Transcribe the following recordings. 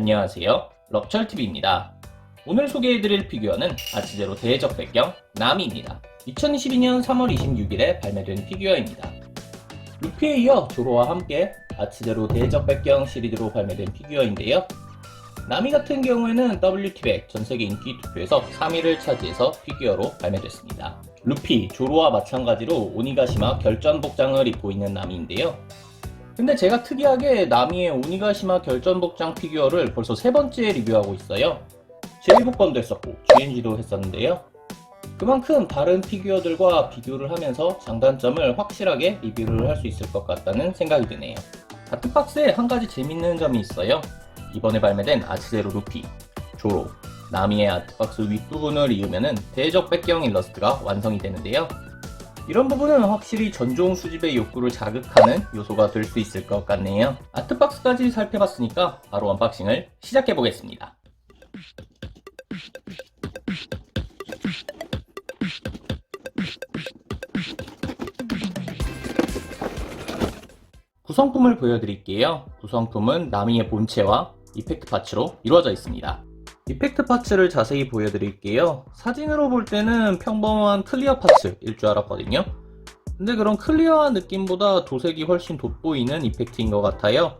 안녕하세요, 럽철TV입니다. 오늘 소개해드릴 피규어는 아치제로 대적 배경 나미입니다. 2022년 3월 26일에 발매된 피규어입니다. 루피에 이어 조로와 함께 아치제로 대적 배경 시리즈로 발매된 피규어인데요. 나미 같은 경우에는 WT100 전세계 인기 투표에서 3위를 차지해서 피규어로 발매됐습니다. 루피, 조로와 마찬가지로 오니가시마 결전 복장을 입고 있는 나미인데요. 근데 제가 특이하게 나미의 오니가시마 결전 복장 피규어를 벌써 세 번째 리뷰하고 있어요. 제1복권도 했었고 GNG도 했었는데요. 그만큼 다른 피규어들과 비교를 하면서 장단점을 확실하게 리뷰를 할 수 있을 것 같다는 생각이 드네요. 아트박스에 한 가지 재밌는 점이 있어요. 이번에 발매된 아치제로 루피, 조로, 나미의 아트박스 윗부분을 이으면은 대적 배경 일러스트가 완성이 되는데요. 이런 부분은 확실히 전종 수집의 욕구를 자극하는 요소가 될 수 있을 것 같네요. 아트박스까지 살펴봤으니까 바로 언박싱을 시작해보겠습니다. 구성품을 보여드릴게요. 구성품은 나미의 본체와 이펙트 파츠로 이루어져 있습니다. 이펙트 파츠를 자세히 보여드릴게요. 사진으로 볼 때는 평범한 클리어 파츠일 줄 알았거든요. 근데 그런 클리어한 느낌보다 도색이 훨씬 돋보이는 이펙트인 것 같아요.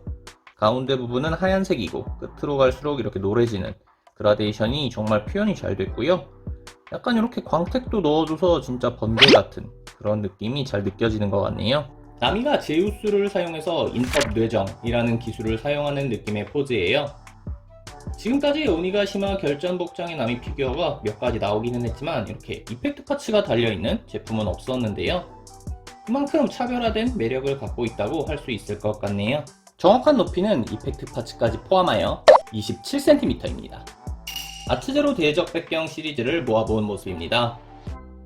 가운데 부분은 하얀색이고 끝으로 갈수록 이렇게 노래지는 그라데이션이 정말 표현이 잘 됐고요. 약간 이렇게 광택도 넣어줘서 진짜 번개 같은 그런 느낌이 잘 느껴지는 것 같네요. 나미가 제우스를 사용해서 인터럽 뇌정이라는 기술을 사용하는 느낌의 포즈예요. 지금까지 오니가시마 결전 복장의 나미 피규어가 몇 가지 나오기는 했지만 이렇게 이펙트 파츠가 달려있는 제품은 없었는데요. 그만큼 차별화된 매력을 갖고 있다고 할 수 있을 것 같네요. 정확한 높이는 이펙트 파츠까지 포함하여 27cm입니다. 아치제로 대적 배경 시리즈를 모아본 모습입니다.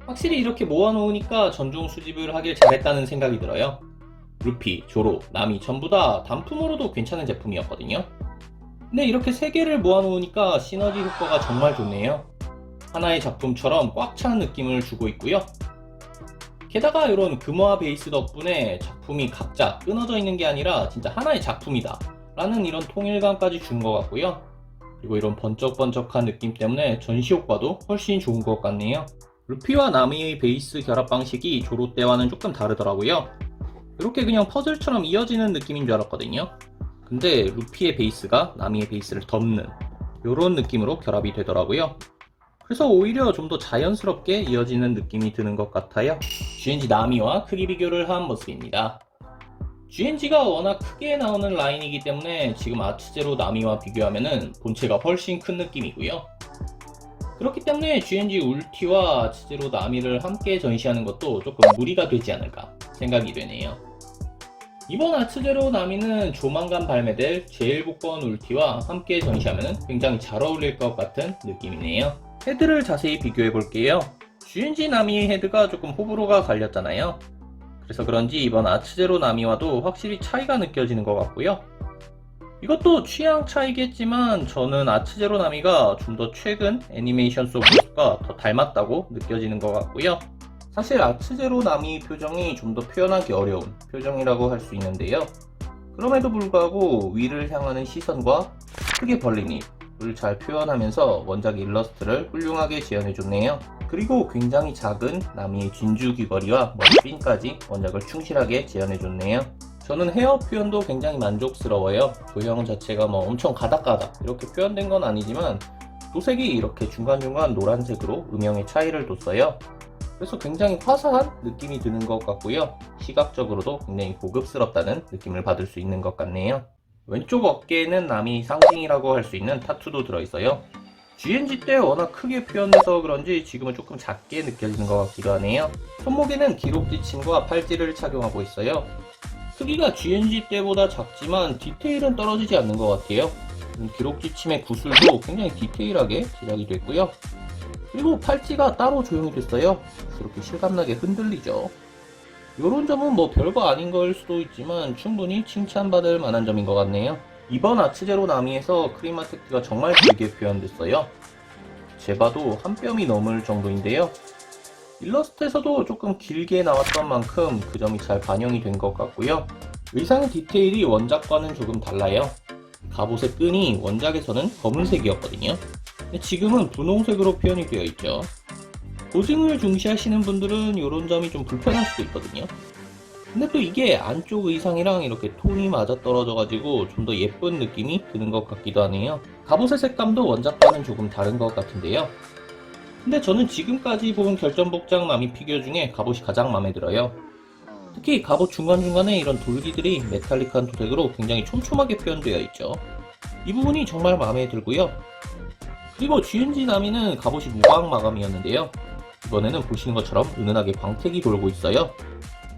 확실히 이렇게 모아놓으니까 전종 수집을 하길 잘했다는 생각이 들어요. 루피, 조로, 나미 전부 다 단품으로도 괜찮은 제품이었거든요. 근데 이렇게 3개를 모아놓으니까 시너지 효과가 정말 좋네요. 하나의 작품처럼 꽉 찬 느낌을 주고 있고요. 게다가 이런 금화 베이스 덕분에 작품이 각자 끊어져 있는 게 아니라 진짜 하나의 작품이다 라는 이런 통일감까지 준 것 같고요. 그리고 이런 번쩍번쩍한 느낌 때문에 전시 효과도 훨씬 좋은 것 같네요. 루피와 나미의 베이스 결합 방식이 조로 때와는 조금 다르더라고요. 이렇게 그냥 퍼즐처럼 이어지는 느낌인 줄 알았거든요. 근데 루피의 베이스가 나미의 베이스를 덮는 이런 느낌으로 결합이 되더라고요. 그래서 오히려 좀 더 자연스럽게 이어지는 느낌이 드는 것 같아요. GNG 나미와 크기 비교를 한 모습입니다. GNG가 워낙 크게 나오는 라인이기 때문에 지금 아치제로 나미와 비교하면 본체가 훨씬 큰 느낌이고요. 그렇기 때문에 GNG 울티와 아치제로 나미를 함께 전시하는 것도 조금 무리가 되지 않을까 생각이 되네요. 이번 아치제로 나미는 조만간 발매될 제1복권 울티와 함께 전시하면 굉장히 잘 어울릴 것 같은 느낌이네요. 헤드를 자세히 비교해 볼게요. GNG 나미의 헤드가 조금 호불호가 갈렸잖아요. 그래서 그런지 이번 아치제로 나미와도 확실히 차이가 느껴지는 것 같고요. 이것도 취향 차이겠지만 저는 아치제로 나미가 좀 더 최근 애니메이션 속 모습과 더 닮았다고 느껴지는 것 같고요. 사실 아치제로 나미 표정이 좀 더 표현하기 어려운 표정이라고 할 수 있는데요. 그럼에도 불구하고 위를 향하는 시선과 크게 벌린 입을 잘 표현하면서 원작 일러스트를 훌륭하게 재현해줬네요. 그리고 굉장히 작은 나미의 진주 귀걸이와 머리핀까지 원작을 충실하게 재현해줬네요. 저는 헤어 표현도 굉장히 만족스러워요. 도형 자체가 뭐 엄청 가닥가닥 이렇게 표현된 건 아니지만 도색이 이렇게 중간중간 노란색으로 음영의 차이를 뒀어요. 그래서 굉장히 화사한 느낌이 드는 것 같고요. 시각적으로도 굉장히 고급스럽다는 느낌을 받을 수 있는 것 같네요. 왼쪽 어깨에는 나미 상징이라고 할 수 있는 타투도 들어있어요. GNG 때 워낙 크게 표현돼서 그런지 지금은 조금 작게 느껴지는 것 같기도 하네요. 손목에는 기록지침과 팔찌를 착용하고 있어요. 크기가 GNG 때보다 작지만 디테일은 떨어지지 않는 것 같아요. 기록지침의 구슬도 굉장히 디테일하게 제작이 됐고요. 그리고 팔찌가 따로 조용히 됐어요. 이렇게 실감나게 흔들리죠. 이런 점은 뭐 별거 아닌 걸 수도 있지만 충분히 칭찬받을 만한 점인 것 같네요. 이번 아치제로 나미에서 크리마텍트가 정말 길게 표현됐어요. 재봐도 한 뼘이 넘을 정도인데요. 일러스트에서도 조금 길게 나왔던 만큼 그 점이 잘 반영이 된 것 같고요. 의상의 디테일이 원작과는 조금 달라요. 갑옷의 끈이 원작에서는 검은색이었거든요. 근데 지금은 분홍색으로 표현이 되어 있죠. 고증을 중시하시는 분들은 이런 점이 좀 불편할 수도 있거든요. 근데 또 이게 안쪽 의상이랑 이렇게 톤이 맞아떨어져가지고 좀 더 예쁜 느낌이 드는 것 같기도 하네요. 갑옷의 색감도 원작과는 조금 다른 것 같은데요. 근데 저는 지금까지 본 결전복장 나미 피규어 중에 갑옷이 가장 마음에 들어요. 특히 갑옷 중간중간에 이런 돌기들이 메탈릭한 도색으로 굉장히 촘촘하게 표현되어 있죠. 이 부분이 정말 마음에 들고요. 그리고 GNG 나미는 갑옷이 무광 마감이었는데요. 이번에는 보시는 것처럼 은은하게 광택이 돌고 있어요.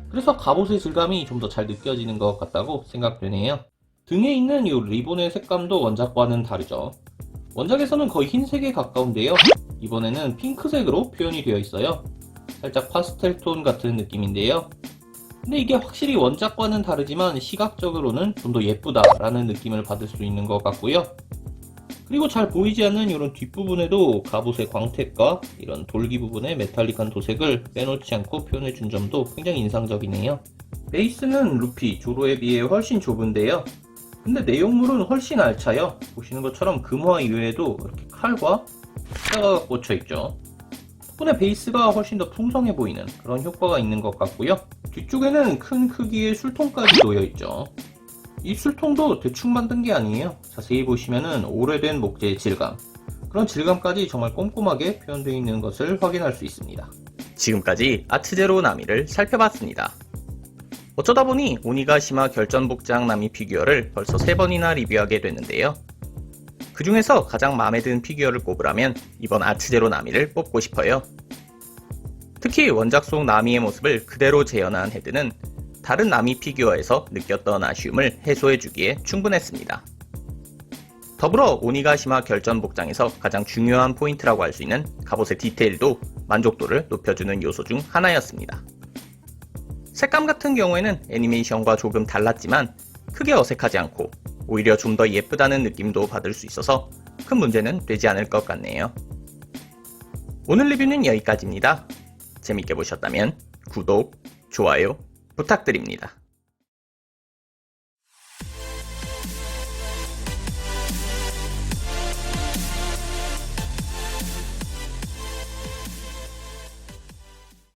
그래서 갑옷의 질감이 좀 더 잘 느껴지는 것 같다고 생각되네요. 등에 있는 이 리본의 색감도 원작과는 다르죠. 원작에서는 거의 흰색에 가까운데요. 이번에는 핑크색으로 표현이 되어 있어요. 살짝 파스텔 톤 같은 느낌인데요. 근데 이게 확실히 원작과는 다르지만 시각적으로는 좀 더 예쁘다라는 느낌을 받을 수 있는 것 같고요. 그리고 잘 보이지 않는 이런 뒷부분에도 갑옷의 광택과 이런 돌기 부분의 메탈릭한 도색을 빼놓지 않고 표현해준 점도 굉장히 인상적이네요. 베이스는 루피, 조로에 비해 훨씬 좁은데요. 근데 내용물은 훨씬 알차요. 보시는 것처럼 금화 이외에도 이렇게 칼과 십자가가 꽂혀있죠. 덕분에 베이스가 훨씬 더 풍성해 보이는 그런 효과가 있는 것 같고요. 뒤쪽에는 큰 크기의 술통까지 놓여있죠. 이 술통도 대충 만든 게 아니에요. 자세히 보시면은 오래된 목재의 질감, 그런 질감까지 정말 꼼꼼하게 표현되어 있는 것을 확인할 수 있습니다. 지금까지 아트제로 나미를 살펴봤습니다. 어쩌다 보니 오니가시마 결전복장 나미 피규어를 벌써 3번이나 리뷰하게 됐는데요. 그 중에서 가장 마음에 드는 피규어를 꼽으라면 이번 아트제로 나미를 뽑고 싶어요. 특히 원작 속 나미의 모습을 그대로 재현한 헤드는 다른 나미 피규어에서 느꼈던 아쉬움을 해소해주기에 충분했습니다. 더불어 오니가시마 결전복장에서 가장 중요한 포인트라고 할 수 있는 갑옷의 디테일도 만족도를 높여주는 요소 중 하나였습니다. 색감 같은 경우에는 애니메이션과 조금 달랐지만 크게 어색하지 않고 오히려 좀 더 예쁘다는 느낌도 받을 수 있어서 큰 문제는 되지 않을 것 같네요. 오늘 리뷰는 여기까지입니다. 재밌게 보셨다면 구독, 좋아요 부탁드립니다.